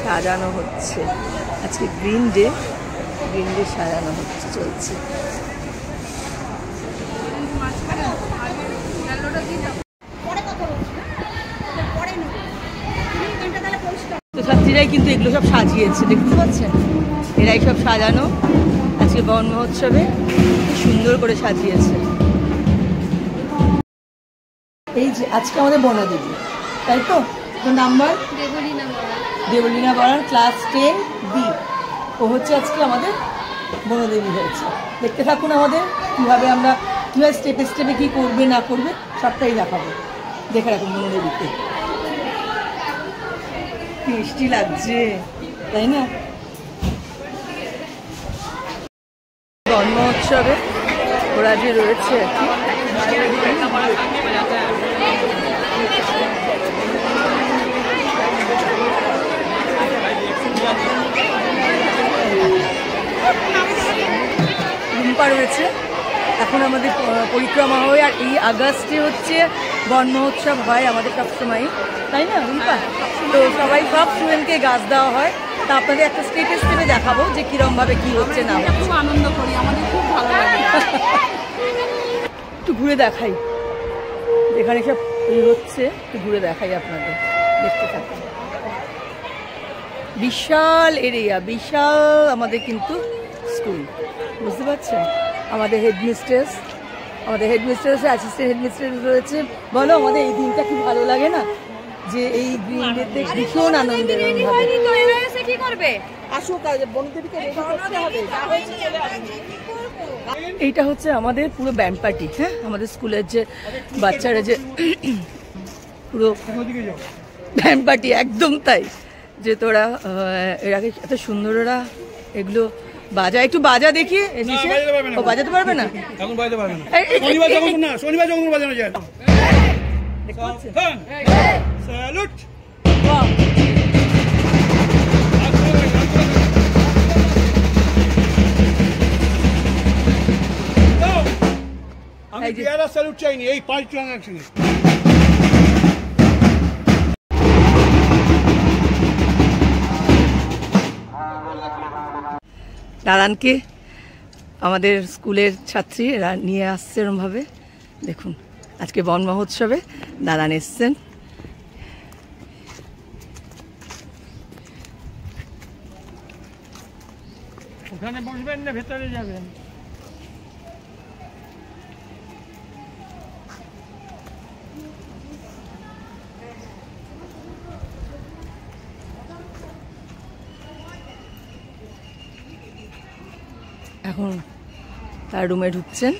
সাজানো হচ্ছে। আজকে গ্রিন ডে সাজানো হচ্ছে, চলছে। তো ছাত্রীরাই কিন্তু এগুলো সব সাজিয়েছে, দেখতে পাচ্ছেন? এরাই সব সাজানো আজকে বন মহোৎসবে, সুন্দর করে সাজিয়েছে। এই যে আজকে আমাদের বনদেবী, তাই তো? Number Deblina Borar, class 10B। ও হচ্ছে আজকে আমাদের বনদেবী হয়েছে। দেখতে থাকুন আমাদের কীভাবে আমরা কীভাবে স্টেপে স্টেপে কী করবে না করবে সবটাই দেখাবো। দেখে রাখুন বনদেবীকে, মিষ্টি লাগছে, তাই না? বন মহোৎসবে ওরা যে রয়েছে রুম্পা রয়েছে, এখন আমাদের পরিক্রমা হয়। আর এই আগস্টে হচ্ছে বন মহোৎসব হয় আমাদের সবসময়, তাই না রুম্পা? তো সবাই সব স্টুডেন্টকে গাছ দেওয়া হয়। তা আপনাদের একটা স্টেপে স্টেপে দেখাবো যে কিরমভাবে কি হচ্ছে না হচ্ছে। খুব আনন্দ করি, আমাদের খুব ভালো লাগে। একটু ঘুরে দেখাই যেখানে সব হচ্ছে, একটু ঘুরে দেখাই আপনাদের, দেখতে থাকুন। বিশাল এরিয়া, বিশাল আমাদের কিন্তু স্কুল, বুঝতে পারছেন? আমাদের হেডমিস্ট্রেস, অ্যাসিস্ট্যান্ট হেডমিস্ট্রেস রয়েছে। বলো, আমাদের এই দিনটা কি ভালো লাগে না? যে এই গ্রিন ডেতে ভীষণ আনন্দের এইটা হচ্ছে আমাদের পুরো ব্যান্ড পার্টি। হ্যাঁ, আমাদের স্কুলের যে বাচ্চারা যে পুরো ব্যান্ড পার্টি, একদম তাই। যে তোরা এর আগে এত সুন্দর ওরা এগুলো বাজা, একটু বাজা দেখি। ও বাজাতে পারবে না এখন, বাজাতে পারবে না। শনিবার যখন বাজানো যায়। স্যালুট। আমি পেয়ারা স্যালুট চাইনি, এই 5 জন একসঙ্গে। দাদানকে আমাদের স্কুলের ছাত্রী এরা নিয়ে আসছে এরমভাবে, দেখুন। আজকে বন মহোৎসবে দাদান এসছেন। ওখানে বসবেন না ভেতরে যাবেন? এখন তার রুমে ঢুকছেন।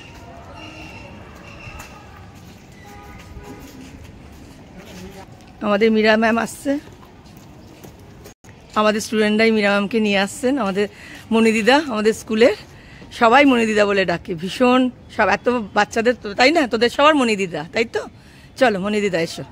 আমাদের মীরা ম্যাম আসছে, আমাদের স্টুডেন্টরাই মীরা ম্যামকে নিয়ে আসছেন। আমাদের মণিদিদা, আমাদের স্কুলের সবাই মণিদিদা বলে ডাকে, ভীষণ সব, এত বাচ্চাদের তো, তাই না? তোদের সবার মণিদিদা, তাই তো? চলো মণিদিদা এসো।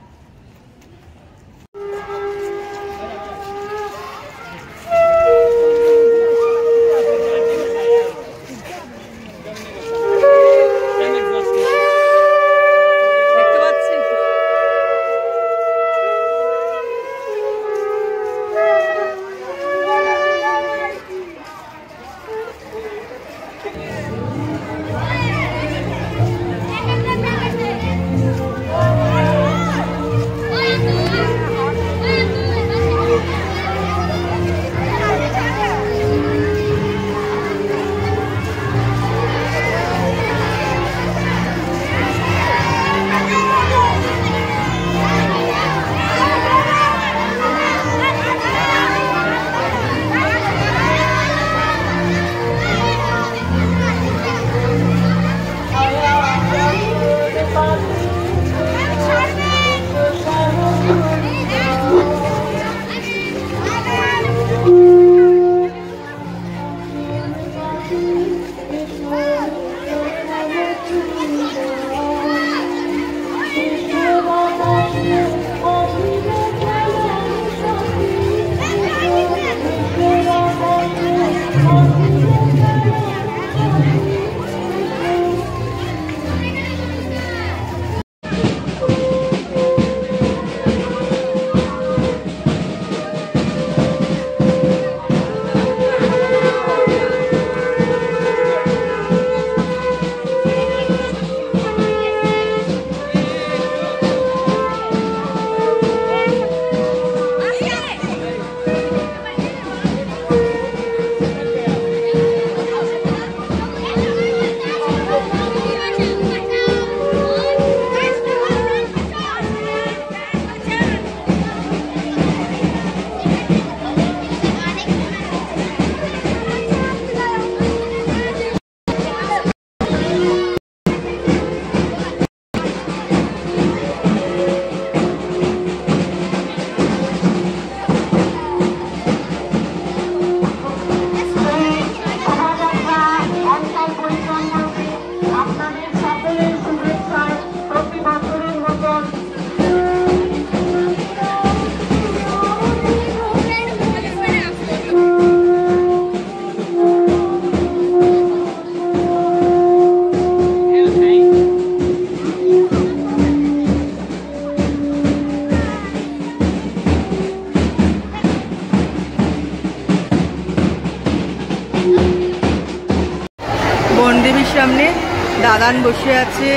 দাদান বসে আছে,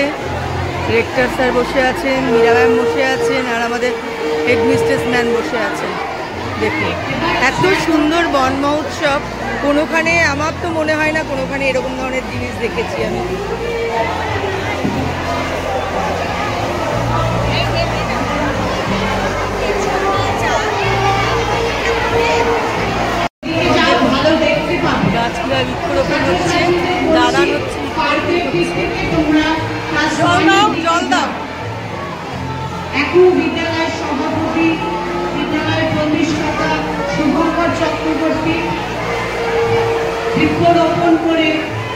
রেক্টর স্যার বসে আছেন, মীরা ম্যাম বসে আছেন, আর আমাদের হেডমিস্ট্রেস ম্যাম বসে আছেন। দেখুন এত সুন্দর বন মহোৎসব, কোনোখানে আমার তো মনে হয় না কোনোখানে এরকম ধরনের জিনিস দেখেছি আমি। গাছগুলা বৃক্ষরোপণ হচ্ছে, দাদান হচ্ছে, জল দাও জল দাও। এখন বিদ্যালয়ের সভাপতি, বিদ্যালয়ের প্রতিষ্ঠাতা শুভঙ্কর চক্রবর্তী বৃক্ষরোপণ করে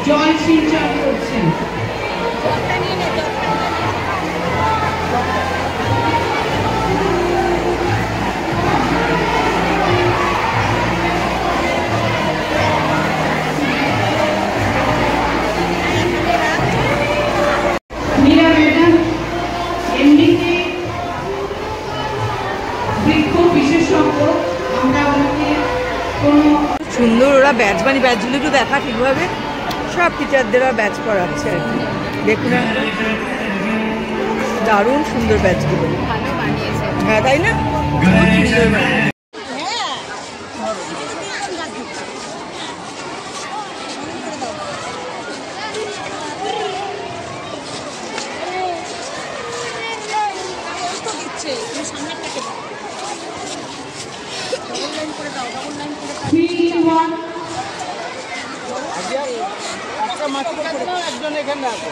জল সিঞ্চন করছেন। মীরা ম্যাডাম এমনিতে বৃক্ষ বিশেষজ্ঞ, আমরা ওনাকে কোনো সুন্দর ওরা ব্যাচ ব্যাচগুলো একটু দেখা ঠিকভাবে, সব টিচারদেরও ব্যাচ করাচ্ছে আর কি। দেখুন দারুণ সুন্দর ব্যাচগুলো, ভালো বানিয়েছে। হ্যাঁ তাই না? সুন্দর বানিয়েছে। একজন এখানে আছে।